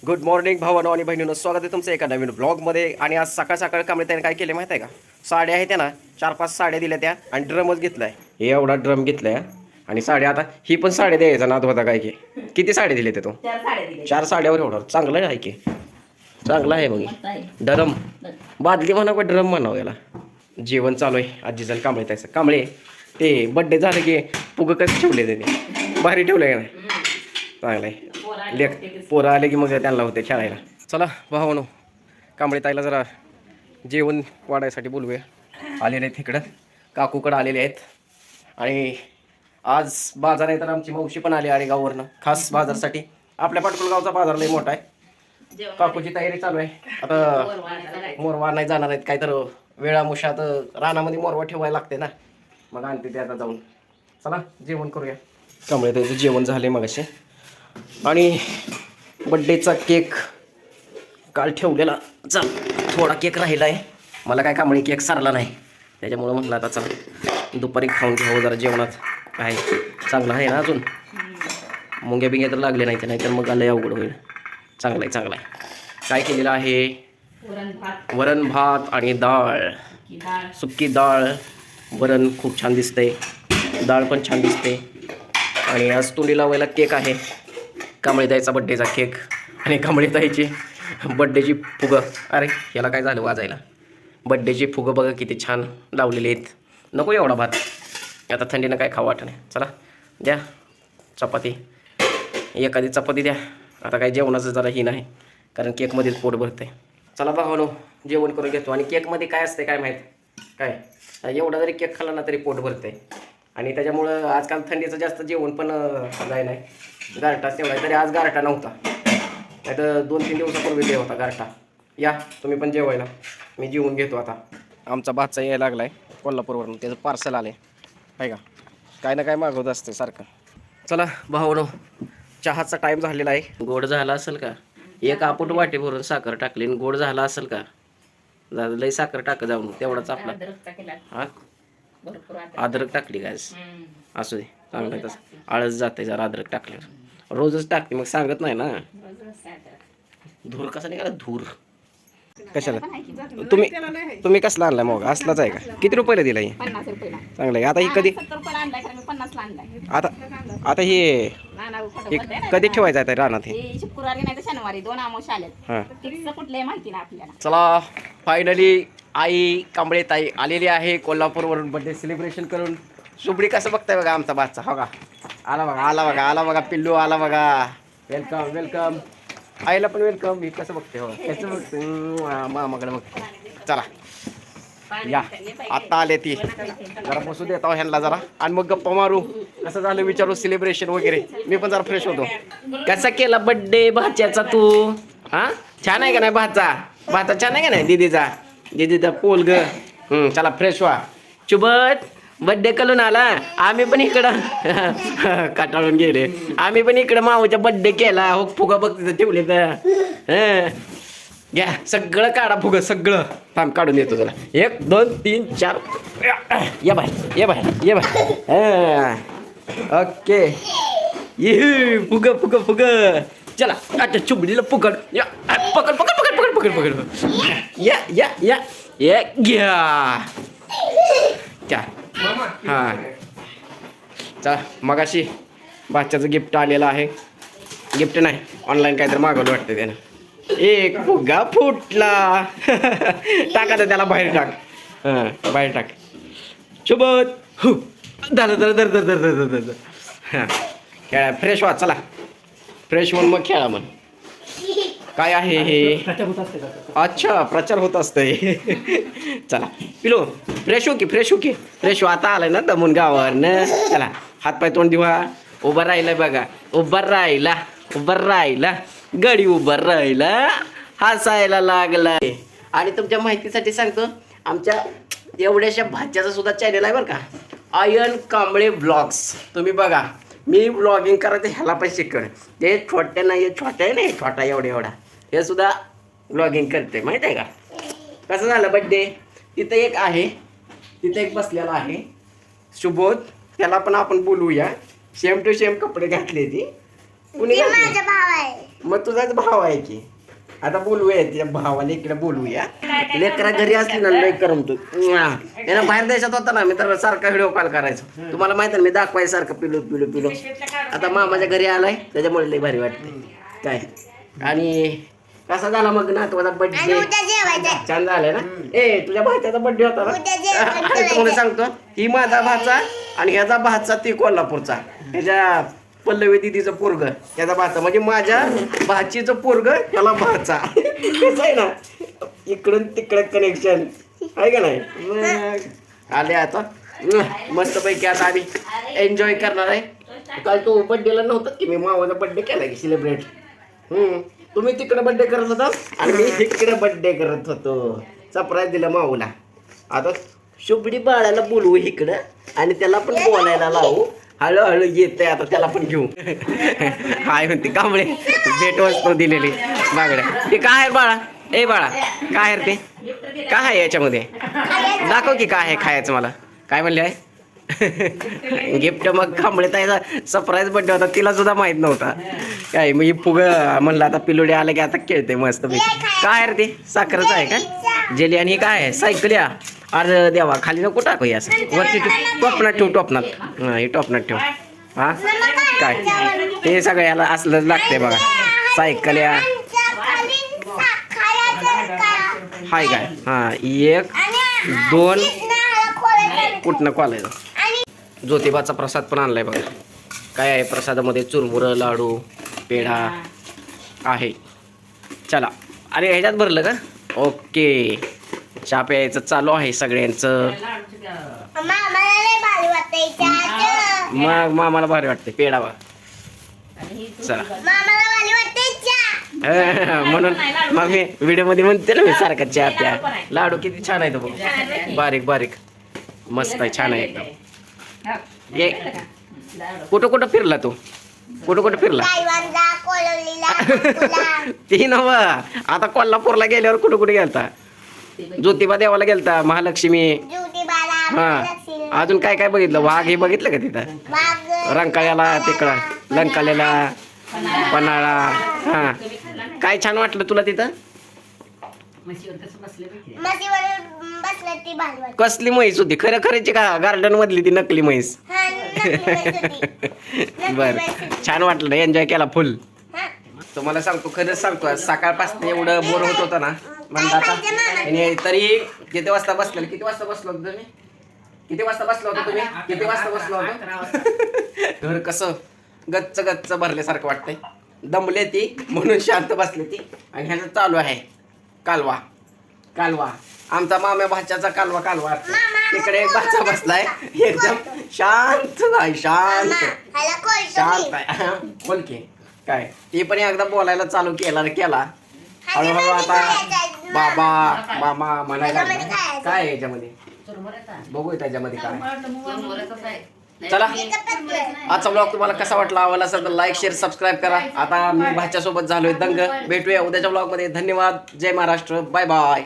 Good morning भावानो आणि बहिणींनो, स्वागत आहे तुमचं एका नवीन ब्लॉगमध्ये. आणि आज सकाळ सकाळ कांबळे त्याने काय केले माहिती आहे का? साड्या आहेत त्या ना, 4-5 साड्या दिल्या त्या आणि ड्रमच घेतलाय. हे एवढा ड्रम घेतलाय आणि साड्या. आता ही पण साड्या द्यायचा नाद होता काय की. किती साड्या दिले ते? तो 4 साड्यावर एवढा चांगलं आहे की. चांगला आहे मग ड्रम बादली म्हणा का ड्रम म्हणावं याला. जेवण चालू आहे आजीचं कांबळे त्याचं. कांबळे ते बड्डे झालं की पुगं कसं ठेवले त्याने? भारी ठेवलंय का नाही? चांगलं आहे. लेख पोरं आले की मग त्यांना होते खेळायला. चला भावानो, कांबळे ताईला जरा जेवण वाढायसाठी बोलूया. आलेले आहेत इकडं, काकूकडं आलेले आहेत. आणि आज बाजार आहे तर आमची मावशी पण आली आळेगाववरनं खास बाजारसाठी. आपल्या पाटकुलगावचा बाजार लई मोठा आहे. काकूची तयारी चालू आहे. आता मोरवा नाही जाणार आहेत काय तर वेळामुशात रानामध्ये मोरवा ठेवायला लागते ना, मग आणते ते आता जाऊन. चला जेवण करूया. कांबळे ताईचं जेवण झाले मगाशी. आणि बड्डेचा केक काल ठेवलेला, चल थोडा केक राहिला आहे. मला काय कांबळे केक सारला नाही, त्याच्यामुळं म्हटलं आता चला दुपारी खाऊन घ्यावं जरा जेवणात. काय चांगलं आहे ना अजून, मुंग्या बिंग्या तर लागले नाही, नाहीतर मग लय अवघड होईल. चांगलं आहे चांगलं आहे. काय केलेलं आहे? वरण भात आणि डाळ, सुक्की डाळ. वरण खूप छान दिसतंय, डाळ पण छान दिसते. आणि आज तोंडी लावायला केक आहे, कांबळे ताईचा बड्डेचा केक. आणि कांबळे ताईची बड्डेची फुगं. अरे याला काय झालं वाजायला? बड्डेची फुगं बघा किती छान लावलेली आहेत. नको एवढा भात, आता थंडीनं काय खावं वाटत नाही. चला द्या चपाती, एखादी चपाती द्या. आता काय जेवणाचं जरा ही नाही, कारण केकमध्येच पोट भरते. चला भावानो जेवण करून घेतो. आणि केकमध्ये काय असते काय माहीत, काय एवढा जरी केक खाल्ला ना तरी पोट भरते. आणि त्याच्यामुळं आजकाल थंडीचं जास्त जेवण पण जाय नाही. गारठाच तेवढा, तरी आज गारठा नव्हता, नाही तर 2-3 दिवसापूर्वी ते होता गारठा. या तुम्ही पण जेवायला, मी जेवून घेतो आता. आमचा भातचा यायला लागला आहे कोल्हापूरवरून, त्याचं पार्सल आले आहे का. काय ना काय मागवत असते सारखं. चला भावानो, चहाचा टाईम झालेला आहे. गोड झाला असेल का? एक आपट वाटी भरून साखर टाकली आणि गोड झाला असेल का? लई साखर टाक जाऊन, तेवढाच आपला. हा अद्रक टाकली काय? असू दे, चांगलं आहे तसं. आळस जाते जरा अद्रक टाकल्यावर. रोजच टाकते मग, सांगत नाही ना. धूर कसा निघाला? धूर कशाला? तुम्ही कसला आणलाय मग? असलाच आहे का? किती रुपयाला दिला? 50 रुपयाला. चांगलं आहे. आता ही कधी, 70 रुपयाला आणलाय कारण मी 50 ला आणलाय. आता हे कधी ठेवायचं आहे रानात? हे शुक्रवारी नाही तर शनिवारी 2 आमोश आलेत. हां तिचं कुठलंही माहिती नाही आपल्याला. चला फायनली आई कांबळे ताई आलेली आहे कोल्हापूरवरून बर्थडे सेलिब्रेशन करून. सुबडी कसं बघताय बघा आमचा बादचा. हो का, आला बघा आला बघा आला बघा, पिल्लू आला बघा. Welcome welcome. आईला पण वेलकम. मी कसं बघते, हो कसं बघते, मामाकडे बघते. चला या, आत्ता आले ती. जरा बसू देता ह्यांना जरा आणि मग गप्पा मारू. कसं झालं विचारू, सेलिब्रेशन वगैरे. मी पण जरा फ्रेश होतो. कसा केला बड्डे भाच्याचा तू? हा छान आहे का नाही भाचा? भाचा छान आहे का नाही? दीदीचा पोल ग. चला फ्रेश व्हा. चुबत बड्डे करून आला. आम्ही पण इकडं काटाळून गेले. आम्ही पण इकडं माऊचा बड्डे केला. हो फुगा बघ तिथं ठेवले तर. घ्या सगळं काढा फुगं सगळं. थांब काढून येतो तुला. 1 2 3 4. ये बाय ये बाय ये बाय. ओके ये फुग फुग फुग. चला आता चुबडीला पकड. या पकड पकड पकड पकड पकड पकड. या या या या घ्या. चा हां चला, मगाशी बाच्याचं गिफ्ट आलेलं आहे. गिफ्ट नाही, ऑनलाईन काहीतरी मागवलं वाटतं त्यानं. एक फुगा फुटला. टाका तर त्याला बाहेर टाक. हां बाहेर टाक. सोबत हो धर धर धर धर धर धर धर. हां खेळा, फ्रेश व्हा. चला फ्रेश होऊन मग खेळा. मग काय आहे हे? अच्छा प्रचार होत असतंय. चला पिलो फ्रेश हो की फ्रेश हो की फ्रेश हो. आता आलाय ना दमून गावावरनं. चला हातपाय तोंड दिवा. उभं राहिलाय बघा, उभं राहिला उभं राहिला. गडी उभं राहिला, हसायला लागलाय. आणि तुमच्या माहितीसाठी सांगतो, आमच्या एवढ्याशा भाच्याचा सुद्धा चॅनल आहे बरं का, आयन कांबळे ब्लॉग्स. तुम्ही बघा, मी ब्लॉगिंग करायचं ह्याला पण शिकवलं. ते छोट्या नाही, छोट्या नाही, छोटा एवढा हे सुद्धा ब्लॉगिंग करते, माहीत आहे का. कसं झालं बड्डे? तिथं एक आहे, तिथं एक बसलेला आहे सुबोध. त्याला पण आपण बोलूया. सेम टू सेम कपडे घातले ती. कुणी ती घातली? माझा भाव आहे. मग तुझाच भाव आहे की. आता बोलूया तिच्या भावाला इकडे बोलूया. लेकरा घरी असली ना लय करमतो. यानं बाहेर देशात होता ना मी तर सारखा व्हिडिओ कॉल करायचो. तुम्हाला माहिती आहे ना, मी दाखवायचं सारखं पिलो पिलो पिलो. आता मामाच्या घरी आलाय त्याच्यामुळे लय भारी वाटते काय. आणि कसा झाला मग ना तुझा आणि बर्थडे? उद्या जेवायचं. छान झालंय ना. ए तुझ्या भाच्याचा बर्थडे होता ना. उद्या जेवण आणि करायचं. तुम्हाला सांगतो ही माझा भाचा आणि ह्याचा भाचा ती कोल्हापूरचा. ह्याच्या पल्लवी दिदीचं पोरग त्याचा भाचा म्हणजे माझ्या भाचीचं पोरग त्याला भाचा. कसं आहे ना इकडून तिकडं कनेक्शन आहे का नाही. मग आले आता मस्त पैकी आता आम्ही एन्जॉय करणार आहे. काल तो बड्डेला नव्हता की मी मावाचा बड्डे केला की सेलिब्रेट. तुम्ही तिकडे बड्डे करत होता आणि मी इकडे बड्डे करत होतो. सरप्राईज दिलं माऊला. आता शुभडी बाळाला बोलवू इकडं आणि त्याला पण बोलायला लावू. हळूहळू येते आता त्याला पण घेऊ. हाय म्हणते कांबळे भेट वस्तू दिलेली बागड्या. ते काय आहे बाळा? ए बाळा काय आहे ते? काय आहे याच्यामध्ये? दाखव की काय आहे खायचं मला. काय म्हणले आहे? गिफ्ट मग कांबळे ताईचा सरप्राईज बड्डे होता तिला सुद्धा माहित नव्हता काय. मग ही फुग म्हणलं आता पिलुडे आले की आता खेळते मस्त पैकी. काय आहे रे ते? साखरच आहे का जेली? आणि ही काय आहे? सायकल या. अरे देवा खाली नको टाकू हे असं वरती टोपणात ठेव. टोपणात हे टोपणात ठेव. हा काय हे सगळ्याला असलं लागतंय बघा. सायकल या हाय काय. हा 1 2 कुठनं कॉलायचं. ज्योतिबाचा प्रसाद पण आणलाय बघा. काय आहे प्रसादामध्ये? चुरमुरं लाडू पेढा आहे. चला अरे ह्याच्यात भरलं का? ओके चहा प्यायचं चालू आहे सगळ्यांचं. मग मामाला भारी वाटते पेढा बघा. चला म्हणून मग मी व्हिडिओ मध्ये म्हणते ना मी सारखा चहा प्या. लाडू किती छान आहे तो बघ. बारीक बारीक मस्त आहे छान आहे एकदम. ये कुठं कुठं फिरला तू? कुठं कुठं फिरला? ती नव आता कोल्हापूरला गेल्यावर कुठं कुठे गेलता? ज्योतिबा देवाला गेलता, महालक्ष्मी. हा अजून काय काय बघितलं? वाघ हे बघितलं का तिथं? रंकाळ्याला तिकडं लंकाळ्याला पन्हाळा. हा काय छान वाटलं तुला तिथं? कसली म्हैस होती? खरं खरेची का गार्डन मधली ती नकली म्हैस? बर छान वाटलं. एन्जॉय केला फुल. तुम्हाला सांगतो खरंच सांगतो सकाळपासून एवढं बोर होत होतं ना म्हणलं आता. आणि तरी किती वाजता बसलेलं? किती वाजता बसलो होतो तुम्ही? किती वाजता बसलो होतो तुम्ही? किती वाजता बसलो होतो? घर कसं गच्च गच्च भरल्यासारखं वाटतंय. दमले ती म्हणून शांत बसले ती. आणि ह्याचं चालू आहे कालवा कालवा. आमचा माम्या भाच्याचा कालवा कालवा. तिकडे एक भाचा बसलाय एकदम शांत आहे. शांत शांत आहे. बोल की काय. ती पण एकदा बोलायला चालू केला हळूहळू आता बाबा मामा म्हणायला लागला. काय आहे याच्यामध्ये बघू त्याच्यामध्ये काय. चला आजचा ब्लॉग तुम्हाला कसा वाटला? आवडला असेल तर लाईक शेअर सबस्क्राईब करा. आता मी भाच्यासोबत झालोय दंग. भेटूया उद्याच्या ब्लॉग मध्ये. धन्यवाद. जय महाराष्ट्र. Bye bye.